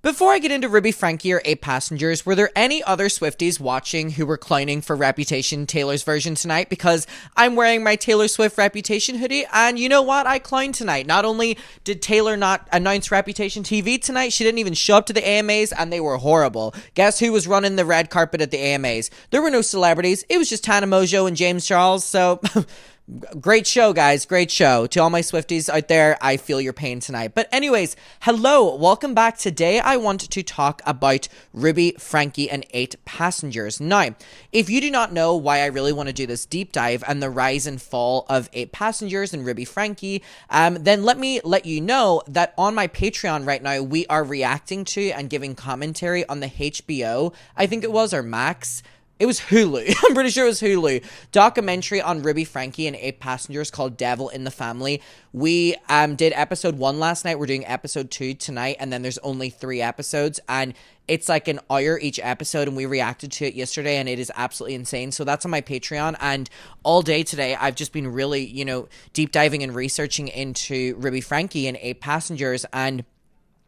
Before I get into Ruby, Franke, or 8 Passengers, were there any other Swifties watching who were clowning for Reputation Taylor's version tonight? Because I'm wearing my Taylor Swift Reputation hoodie, and you know what? I clowned tonight. Not only did Taylor not announce Reputation TV tonight, she didn't even show up to the AMAs, and they were horrible. Guess who was running the red carpet at the AMAs? There were no celebrities. It was just Tana Mojo and James Charles, so... Great show, guys. Great show. To all my Swifties out there, I feel your pain tonight. But anyways, hello. Welcome back. Today, I want to talk about Ruby, Franke, and 8 Passengers. Now, if you do not know why I really want to do this deep dive and the rise and fall of 8 Passengers and Ruby, Franke, then let me let you know that on my Patreon right now, we are reacting to and giving commentary on the HBO, I think it was, or Max. It was Hulu. I'm pretty sure it was Hulu. Documentary on Ruby, Franke, and 8 Passengers called Devil in the Family. We did episode 1 last night. We're doing episode 2 tonight, and then there's only 3 episodes, and it's like an hour each episode, and we reacted to it yesterday, and it is absolutely insane. So that's on my Patreon, and all day today, I've just been really, deep diving and researching into Ruby, Franke, and 8 Passengers, and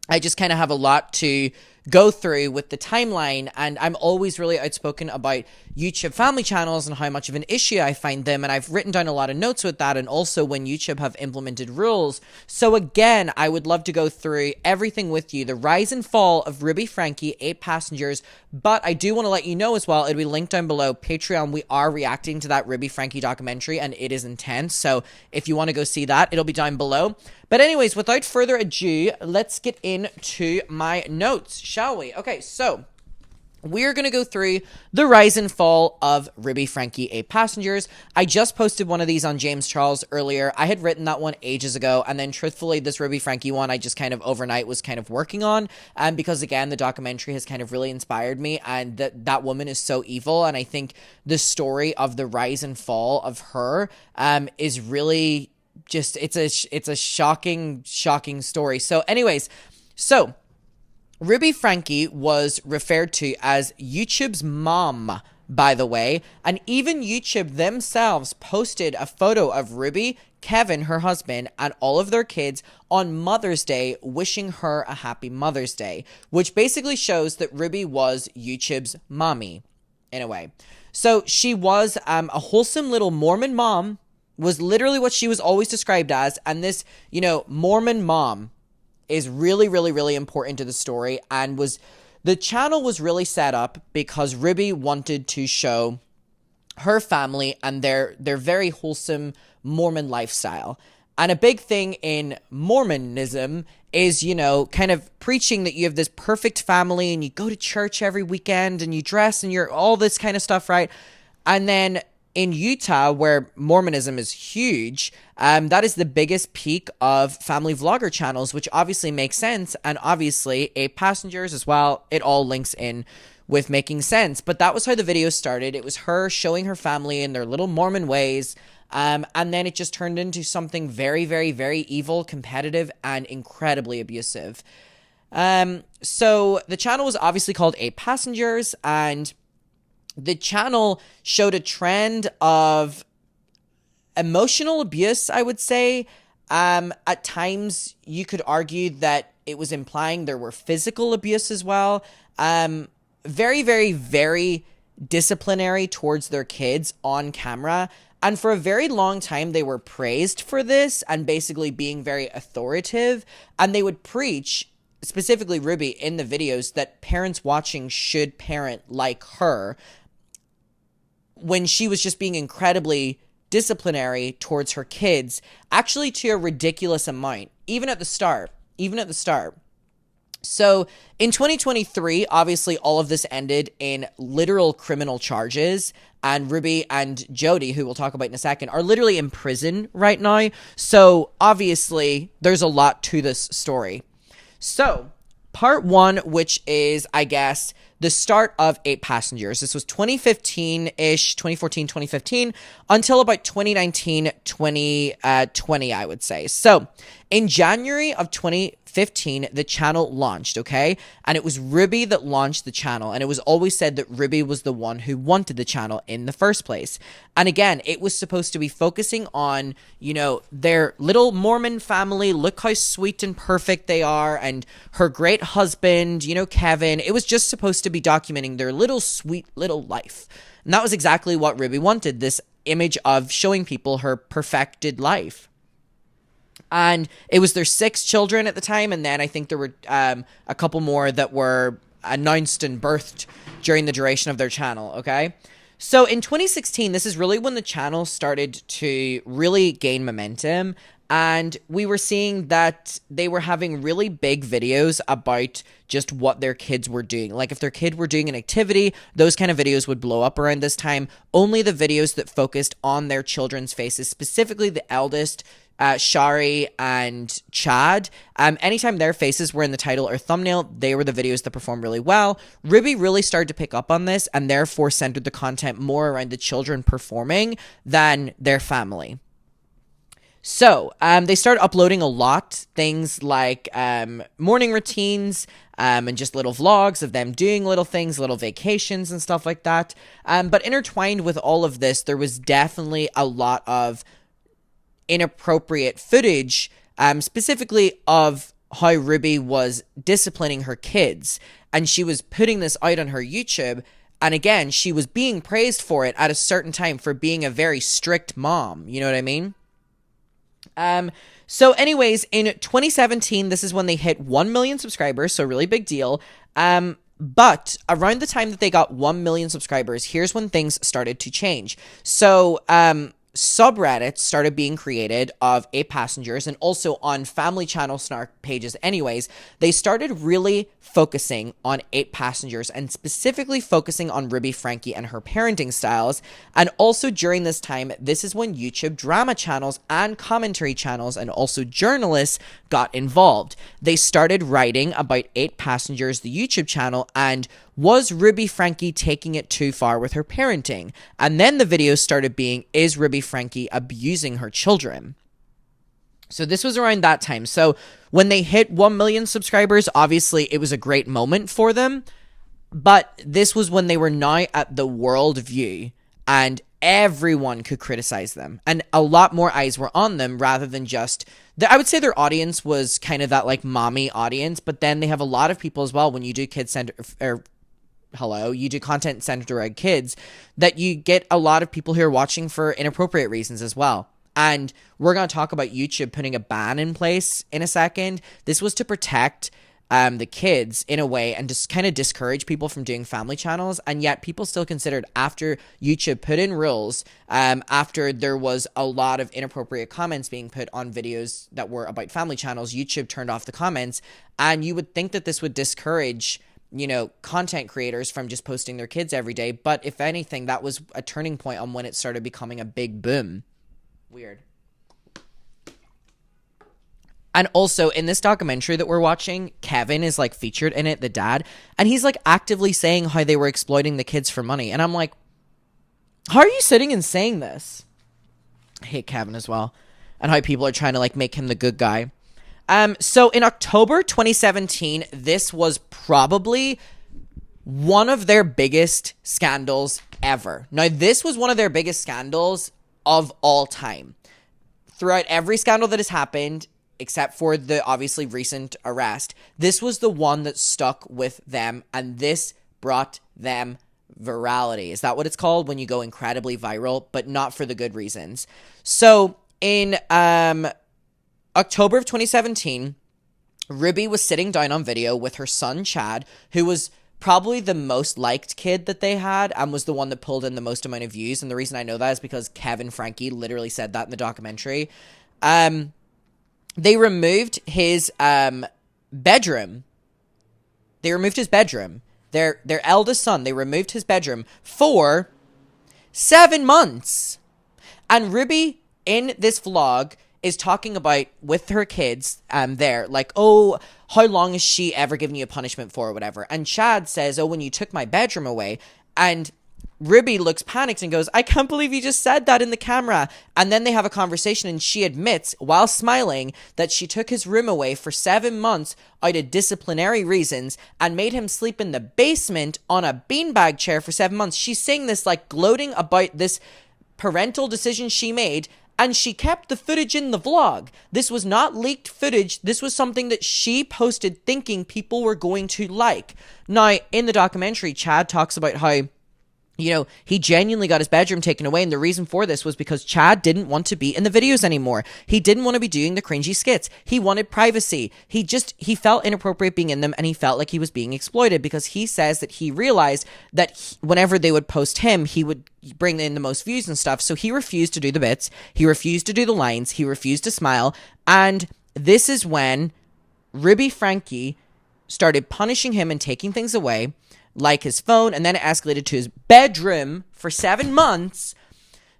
I just kind of have a lot to go through with the timeline, and I'm always really outspoken about YouTube family channels and how much of an issue I find them, and I've written down a lot of notes with that, and also when YouTube have implemented rules. So again, I would love to go through everything with you, the rise and fall of Ruby, Franke, 8 Passengers, but I do want to let you know as well, it'll be linked down below, Patreon, we are reacting to that Ruby, Franke documentary, and it is intense, so if you want to go see that, it'll be down below. But anyways, without further ado, let's get into my notes, shall we? Okay, so we're going to go through the rise and fall of Ruby, Franke, 8 Passengers. I just posted one of these on James Charles earlier. I had written that one ages ago, and then truthfully, this Ruby, Franke one, I just kind of overnight was kind of working on, because again, the documentary has kind of really inspired me, and that woman is so evil, and I think the story of the rise and fall of her is really... just it's a shocking story. So anyways, so Ruby, Franke was referred to as YouTube's mom, by the way, and even YouTube themselves posted a photo of Ruby, Kevin, her husband, and all of their kids on Mother's Day, wishing her a happy Mother's Day, which basically shows that Ruby was YouTube's mommy, in a way. So she was a wholesome little Mormon mom, was literally what she was always described as, and this, Mormon mom is really, really, really important to the story, and the channel was really set up because Ruby wanted to show her family and their very wholesome Mormon lifestyle. And a big thing in Mormonism is, kind of preaching that you have this perfect family and you go to church every weekend and you dress and you're all this kind of stuff, right? And then in Utah, where Mormonism is huge, that is the biggest peak of family vlogger channels, which obviously makes sense, and obviously 8 Passengers as well. It all links in with making sense, but that was how the video started. It was her showing her family in their little Mormon ways, and then it just turned into something very, very, very evil, competitive, and incredibly abusive. So the channel was obviously called 8 Passengers, and the channel showed a trend of emotional abuse, I would say. At times, you could argue that it was implying there were physical abuse as well. Very, very, very disciplinary towards their kids on camera. And for a very long time, they were praised for this and basically being very authoritative. And they would preach, specifically Ruby, in the videos that parents watching should parent like her, when she was just being incredibly disciplinary towards her kids, actually to a ridiculous amount, even at the start. So in 2023, obviously all of this ended in literal criminal charges, and Ruby and Jody, who we'll talk about in a second, are literally in prison right now. So obviously there's a lot to this story. So part 1, which is, I guess, the start of 8 Passengers. This was 2015-ish, 2014, 2015, until about 2019, 2020, I would say. So in January of 2015, 2015, the channel launched, okay? And it was Ruby that launched the channel, and it was always said that Ruby was the one who wanted the channel in the first place. And again, it was supposed to be focusing on, you know, their little Mormon family, look how sweet and perfect they are, and her great husband, you know, Kevin. It was just supposed to be documenting their little sweet little life. And that was exactly what Ruby wanted, this image of showing people her perfected life. And it was their 6 children at the time, and then I think there were a couple more that were announced and birthed during the duration of their channel, okay? So in 2016, this is really when the channel started to really gain momentum, and we were seeing that they were having really big videos about just what their kids were doing. Like if their kid were doing an activity, those kind of videos would blow up around this time. Only the videos that focused on their children's faces, specifically the eldest, Shari and Chad, anytime their faces were in the title or thumbnail, they were the videos that performed really well. Ruby really started to pick up on this and therefore centered the content more around the children performing than their family. So, they started uploading a lot, things like morning routines and just little vlogs of them doing little things, little vacations and stuff like that. But intertwined with all of this, there was definitely a lot of inappropriate footage, specifically of how Ruby was disciplining her kids, and she was putting this out on her YouTube, and again, she was being praised for it at a certain time for being a very strict mom, you know what I mean? So anyways, in 2017, this is when they hit 1 million subscribers, so really big deal, but around the time that they got 1 million subscribers, here's when things started to change. So, subreddits started being created of 8 passengers, and also on family channel snark pages anyways, they started really focusing on 8 passengers and specifically focusing on Ruby Franke and her parenting styles. And also during this time, this is when YouTube drama channels and commentary channels and also journalists got involved. They started writing about 8 passengers, the YouTube channel, and was Ruby Franke taking it too far with her parenting? And then the videos started being, is Ruby Franke abusing her children? So this was around that time. So when they hit 1 million subscribers, obviously it was a great moment for them. But this was when they were now at the world view and everyone could criticize them. And a lot more eyes were on them rather than just... I would say their audience was kind of that like mommy audience, but then they have a lot of people as well when you do you do content centered around kids, that you get a lot of people who are watching for inappropriate reasons as well. And we're going to talk about YouTube putting a ban in place in a second. This was to protect the kids in a way and just kind of discourage people from doing family channels. And yet people still considered, after YouTube put in rules, after there was a lot of inappropriate comments being put on videos that were about family channels, YouTube turned off the comments. And you would think that this would discourage, you know, content creators from just posting their kids every day. But if anything, that was a turning point on when it started becoming a big boom. Weird. And also, in this documentary that we're watching, Kevin is, like, featured in it, the dad, and he's, like, actively saying how they were exploiting the kids for money. And I'm like, how are you sitting and saying this? I hate Kevin as well. And how people are trying to, like, make him the good guy. So in October 2017, this was probably one of their biggest scandals ever. Now, this was one of their biggest scandals of all time. Throughout every scandal that has happened, except for the obviously recent arrest, this was the one that stuck with them, and this brought them virality. Is that what it's called when you go incredibly viral, but not for the good reasons? So in October of 2017, Ruby was sitting down on video with her son Chad, who was probably the most liked kid that they had and was the one that pulled in the most amount of views. And the reason I know that is because Kevin Franke literally said that in the documentary. They removed his bedroom. They removed his bedroom. Their eldest son, they removed his bedroom for 7 months. And Ruby, in this vlog, is talking about with her kids there, like, oh, how long has she ever given you a punishment for or whatever? And Chad says, oh, when you took my bedroom away. And Ruby looks panicked and goes, I can't believe you just said that in the camera. And then they have a conversation and she admits, while smiling, that she took his room away for 7 months out of disciplinary reasons and made him sleep in the basement on a beanbag chair for 7 months. She's saying this like gloating about this parental decision she made, and she kept the footage in the vlog. This was not leaked footage. This was something that she posted thinking people were going to like. Now, in the documentary, Chad talks about how, you know, he genuinely got his bedroom taken away, and the reason for this was because Chad didn't want to be in the videos anymore. He didn't want to be doing the cringy skits. He wanted privacy. He felt inappropriate being in them, and he felt like he was being exploited, because he says that he realized that whenever they would post him, he would bring in the most views and stuff. So he refused to do the bits. He refused to do the lines. He refused to smile. And this is when Ruby Franke started punishing him and taking things away, like his phone, and then it escalated to his bedroom for 7 months,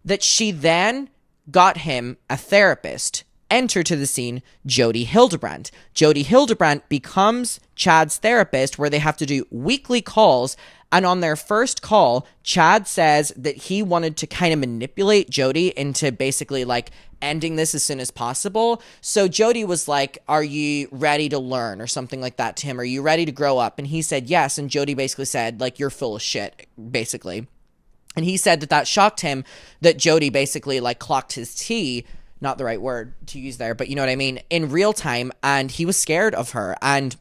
that she then got him a therapist. Enter to the scene Jody Hildebrandt. Jody Hildebrandt becomes Chad's therapist, where they have to do weekly calls. And on their first call, Chad says that he wanted to kind of manipulate Jody into basically like ending this as soon as possible. So Jody was like, are you ready to learn, or something like that to him? Are you ready to grow up? And he said yes. And Jody basically said, like, you're full of shit, basically. And he said that shocked him, that Jody basically like clocked his tea, not the right word to use there, but you know what I mean, in real time. And he was scared of her. And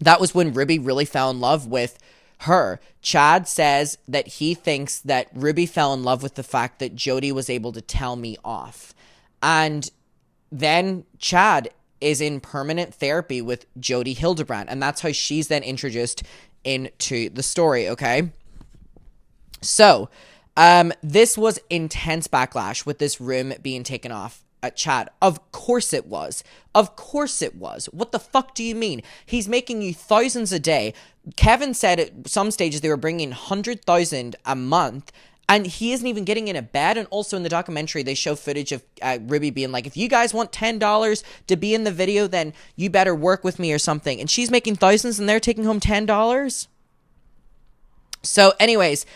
that was when Ruby really fell in love with her. Chad says that he thinks that Ruby fell in love with the fact that Jody was able to tell me off. And then Chad is in permanent therapy with Jody Hildebrandt, and that's how she's then introduced into the story, okay? So, this was intense backlash with this room being taken off at Chad. Of course it was. Of course it was. What the fuck do you mean? He's making you thousands a day. Kevin said at some stages they were bringing 100,000 a month, and he isn't even getting in a bed. And also in the documentary, they show footage of Ruby being like, if you guys want $10 to be in the video, then you better work with me or something. And she's making thousands and they're taking home $10. So anyways,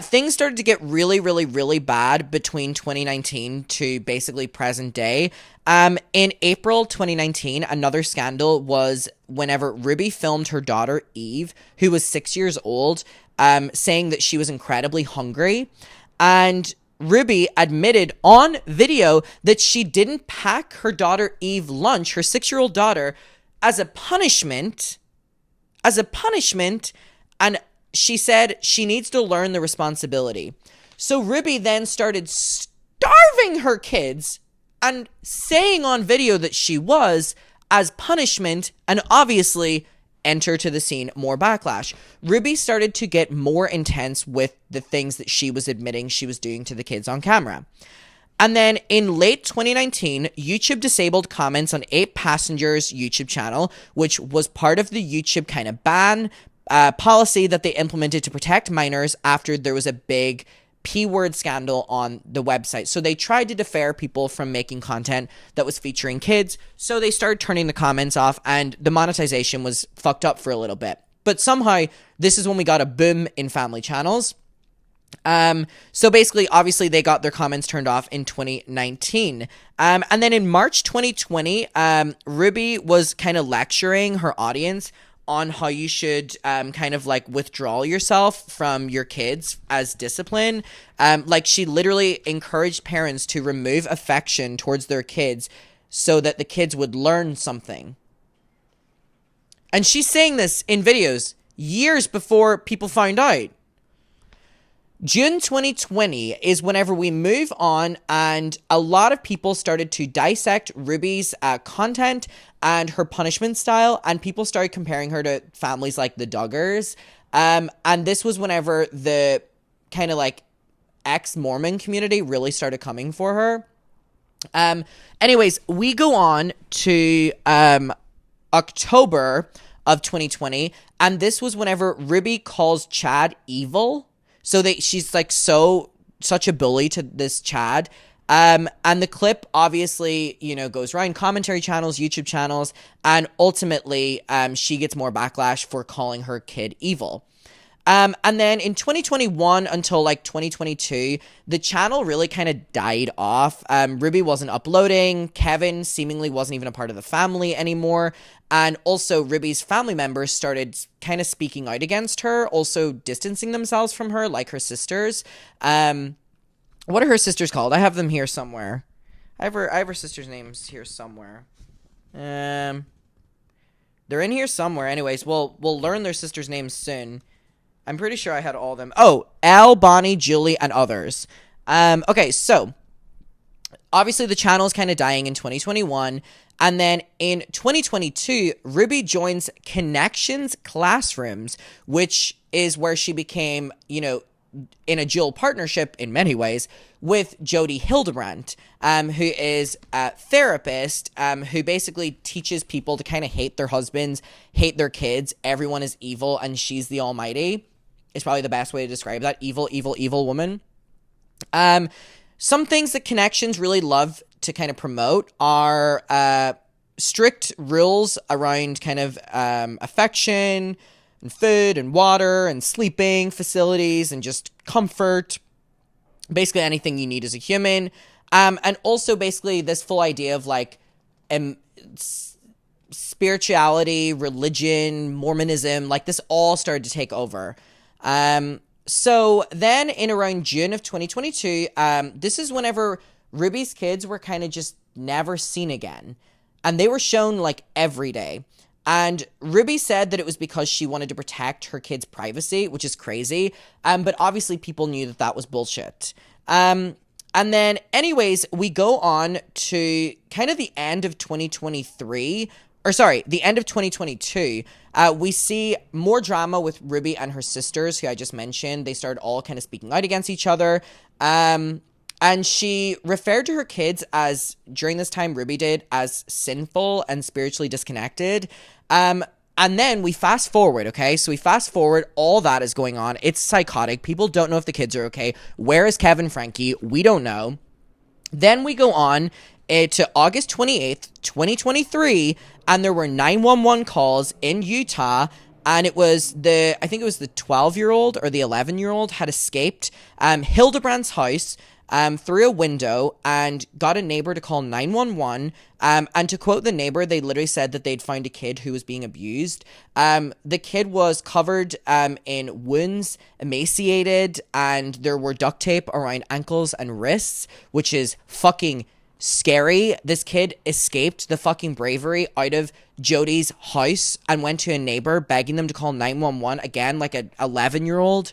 things started to get really, really, really bad between 2019 to basically present day. In April 2019, another scandal was whenever Ruby filmed her daughter, Eve, who was 6 years old, saying that she was incredibly hungry. And Ruby admitted on video that she didn't pack her daughter, Eve, lunch, her 6-year-old daughter, as a punishment. And she said she needs to learn the responsibility. So Ruby then started starving her kids and saying on video that she was, as punishment, and obviously enter to the scene more backlash. Ruby started to get more intense with the things that she was admitting she was doing to the kids on camera. And then in late 2019, YouTube disabled comments on 8 Passengers' YouTube channel, which was part of the YouTube kind of ban policy that they implemented to protect minors after there was a big P-word scandal on the website. So they tried to deter people from making content that was featuring kids. So they started turning the comments off, and the monetization was fucked up for a little bit. But somehow, this is when we got a boom in family channels. So basically, obviously, they got their comments turned off in 2019. And then in March 2020, Ruby was kind of lecturing her audience on how you should kind of like withdraw yourself from your kids as discipline. Like she literally encouraged parents to remove affection towards their kids so that the kids would learn something. And she's saying this in videos years before people found out. June 2020 is whenever we move on, and a lot of people started to dissect Ruby's content and her punishment style, and people started comparing her to families like the Duggars. And this was whenever the kind of like ex-Mormon community really started coming for her. Anyways, we go on to October of 2020, and this was whenever Ruby calls Chad evil. So she's like such a bully to this Chad. And the clip obviously, you know, goes around commentary channels, YouTube channels, and ultimately she gets more backlash for calling her kid evil. And then in 2021 until like 2022, the channel really kind of died off. Ruby wasn't uploading. Kevin seemingly wasn't even a part of the family anymore. And also Ruby's family members started kind of speaking out against her, also distancing themselves from her, like her sisters. What are her sisters called? I have them here somewhere. I have her sisters' names here somewhere. They're in here somewhere. Anyways, we'll learn their sisters' names soon. I'm pretty sure I had all of them. Oh, Elle, Bonnie, Julie, and others. Okay, so obviously the channel is kind of dying in 2021. And then in 2022, Ruby joins Connections Classrooms, which is where she became, in a dual partnership in many ways with Jody Hildebrandt, who is a therapist, who basically teaches people to kind of hate their husbands, hate their kids. Everyone is evil and she's the almighty. Is probably the best way to describe that. Evil, evil, evil woman. Some things that Connections really love to kind of promote are strict rules around kind of affection and food and water and sleeping facilities and just comfort. Basically anything you need as a human. And also basically this full idea of like spirituality, religion, Mormonism, like this all started to take over. So then in around June of 2022, this is whenever Ruby's kids were kind of just never seen again. And they were shown like every day. And Ruby said that it was because she wanted to protect her kids' privacy, which is crazy. But obviously people knew that that was bullshit. And then anyways, we go on to kind of the end of 2023, or sorry, the end of 2022. We see more drama with Ruby and her sisters, who I just mentioned. They started all kind of speaking out against each other. And she referred to her kids as, during this time, Ruby did, as sinful and spiritually disconnected. And then we fast forward, okay? So we fast forward, all that is going on. It's psychotic. People don't know if the kids are okay. Where is Kevin Franke? We don't know. Then we go on to August 28th, 2023, and there were 911 calls in Utah. And it was I think it was the 12-year-old or the 11-year-old had escaped Hildebrandt's house through a window and got a neighbor to call 911. And to quote the neighbor, they literally said that they'd found a kid who was being abused. The kid was covered in wounds, emaciated, and there were duct tape around ankles and wrists, which is fucking scary. This kid escaped the fucking bravery out of Jody's house and went to a neighbor begging them to call 911, again, like an 11-year-old.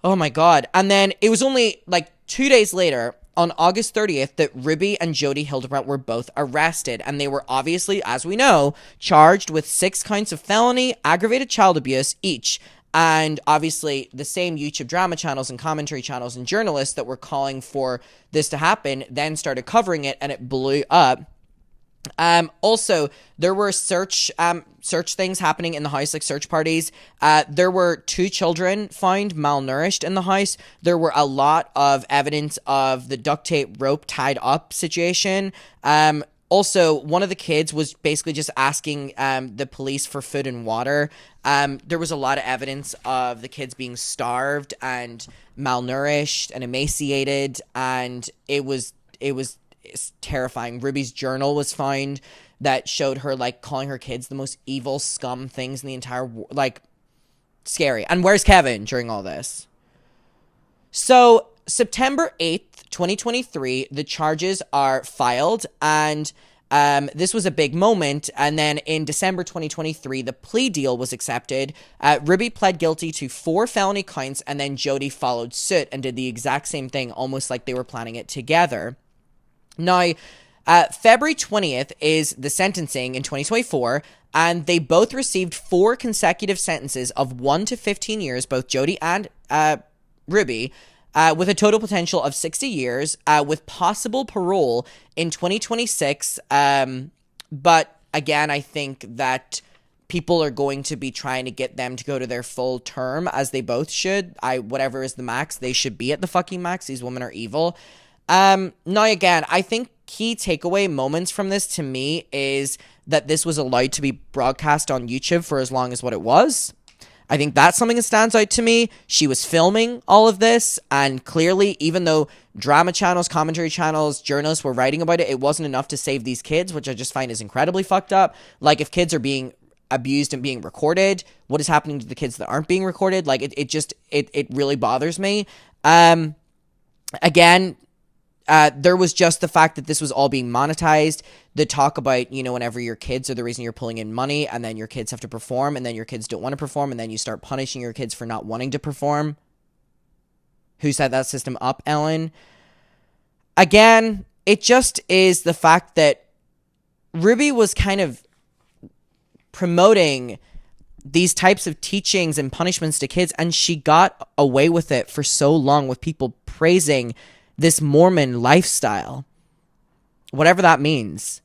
Oh my God. And then it was only like 2 days later, on August 30th, that Ruby and Jody Hildebrandt were both arrested. And they were obviously, as we know, charged with 6 counts of felony, aggravated child abuse each. And obviously the same YouTube drama channels and commentary channels and journalists that were calling for this to happen then started covering it, and it blew up. Also, there were search things happening in the house, like search parties. There were 2 children found malnourished in the house. There were a lot of evidence of the duct tape rope tied up situation. Also, one of the kids was basically just asking the police for food and water. There was a lot of evidence of the kids being starved and malnourished and emaciated, and it was terrifying. Ruby's journal was found that showed her like calling her kids the most evil scum things in the entire world. Like, scary. And where's Kevin during all this? So September 8th, 2023, the charges are filed, and this was a big moment. And then in December 2023, the plea deal was accepted. Ruby pled guilty to 4 felony counts, and then Jody followed suit and did the exact same thing, almost like they were planning it together. Now, February 20th is the sentencing in 2024, and they both received 4 consecutive sentences of 1 to 15 years, both Jody and Ruby, with a total potential of 60 years, with possible parole in 2026. But again, I think that people are going to be trying to get them to go to their full term, as they both should. Whatever is the max, they should be at the fucking max. These women are evil. Now again, I think key takeaway moments from this to me is that this was allowed to be broadcast on YouTube for as long as what it was. I think that's something that stands out to me. She was filming all of this, and clearly, even though drama channels, commentary channels, journalists were writing about it, it wasn't enough to save these kids, which I just find is incredibly fucked up. Like, if kids are being abused and being recorded, what is happening to the kids that aren't being recorded? Like, it really bothers me. Again, there was just the fact that this was all being monetized. The talk about, whenever your kids are the reason you're pulling in money, and then your kids have to perform, and then your kids don't want to perform, and then you start punishing your kids for not wanting to perform. Who set that system up, Ellen? Again, it just is the fact that Ruby was kind of promoting these types of teachings and punishments to kids, and she got away with it for so long with people praising this Mormon lifestyle, whatever that means.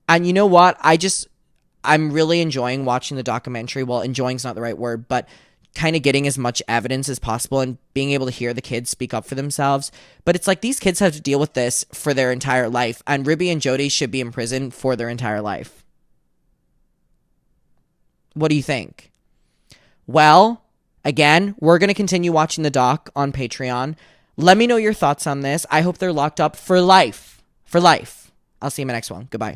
And you know what? I'm really enjoying watching the documentary. Well, enjoying is not the right word, but kind of getting as much evidence as possible and being able to hear the kids speak up for themselves. But it's like these kids have to deal with this for their entire life, and Ruby and Jody should be in prison for their entire life. What do you think? Well, again, we're going to continue watching the doc on Patreon. Let me know your thoughts on this. I hope they're locked up for life. For life. I'll see you in my next one. Goodbye.